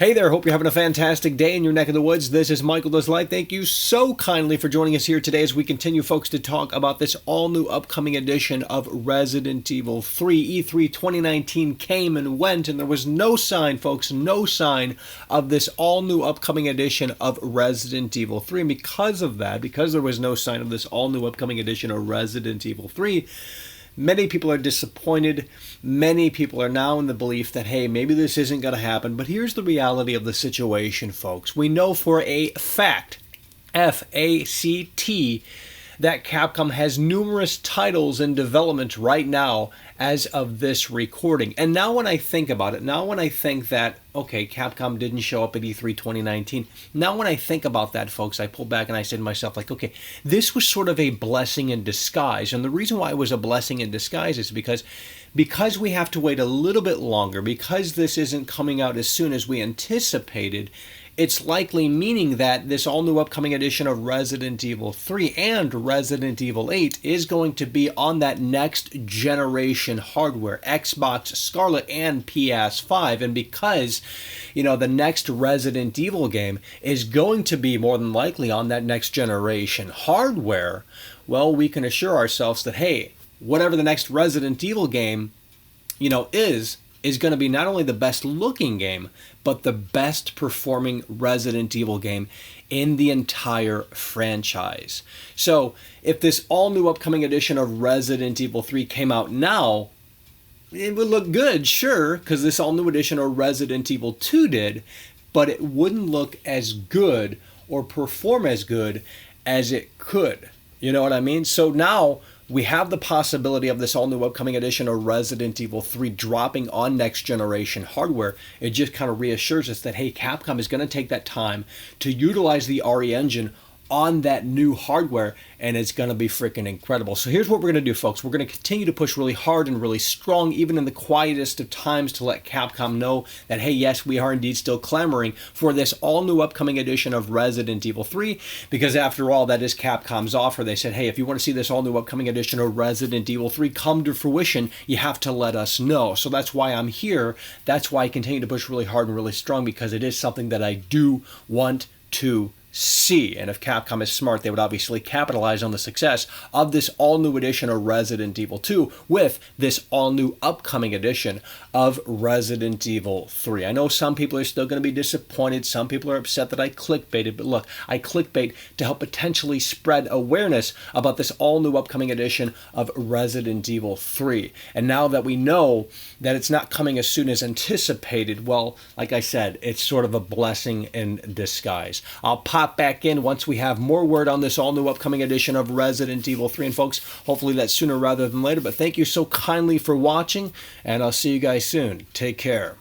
Hey there, hope you're having a fantastic day in your neck of the woods. This is Michael Does Life. Thank you so kindly for joining us here today as we continue, folks, to talk about this all-new upcoming edition of Resident Evil 3. E3 2019 came and went, and there was no sign, folks, no sign of this all-new upcoming edition of Resident Evil 3. And because of that, because there was no sign of this all-new upcoming edition of Resident Evil 3, many people are disappointed. Many people are now in the belief that, hey, maybe this isn't going to happen. But here's the reality of the situation, folks. We know for a fact, F-A-C-T, that Capcom has numerous titles in development right now as of this recording. And now when I think about it, now when I think that, okay, Capcom didn't show up at E3 2019, now when I think about that, folks, I pull back and I say to myself, like, okay, this was sort of a blessing in disguise. And the reason why it was a blessing in disguise is because we have to wait a little bit longer, because this isn't coming out as soon as we anticipated. It's likely meaning that this all-new upcoming edition of Resident Evil 3 and Resident Evil 8 is going to be on that next generation hardware, Xbox Scarlet and PS5. And because, the next Resident Evil game is going to be more than likely on that next generation hardware, well, we can assure ourselves that, hey, whatever the next Resident Evil game, is going to be not only the best looking game, but the best performing Resident Evil game in the entire franchise. So if this all new upcoming edition of Resident Evil 3 came out now, it would look good, sure, because this all new edition of Resident Evil 2 did, but it wouldn't look as good or perform as good as it could. You know what I mean? So now we have the possibility of this all-new upcoming edition of Resident Evil 3 dropping on next-generation hardware. It just kind of reassures us that, hey, Capcom is going to take that time to utilize the RE engine on that new hardware, and it's going to be freaking incredible. So here's what we're going to do, folks. We're going to continue to push really hard and really strong, even in the quietest of times, to let Capcom know that, hey, yes, we are indeed still clamoring for this all-new upcoming edition of Resident Evil 3, because after all, that is Capcom's offer. They said, hey, if you want to see this all-new upcoming edition of Resident Evil 3 come to fruition, you have to let us know. So that's why I'm here. That's why I continue to push really hard and really strong, because it is something that I do want to see. And if Capcom is smart, they would obviously capitalize on the success of this all-new edition of Resident Evil 2 with this all-new upcoming edition of Resident Evil 3. I know some people are still going to be disappointed. Some people are upset that I clickbaited. But look, I clickbait to help potentially spread awareness about this all-new upcoming edition of Resident Evil 3. And now that we know that it's not coming as soon as anticipated, well, like I said, it's sort of a blessing in disguise. I'll pop back in once we have more word on this all-new upcoming edition of Resident Evil 3. And folks, hopefully that's sooner rather than later. But thank you so kindly for watching, and I'll see you guys soon. Take care.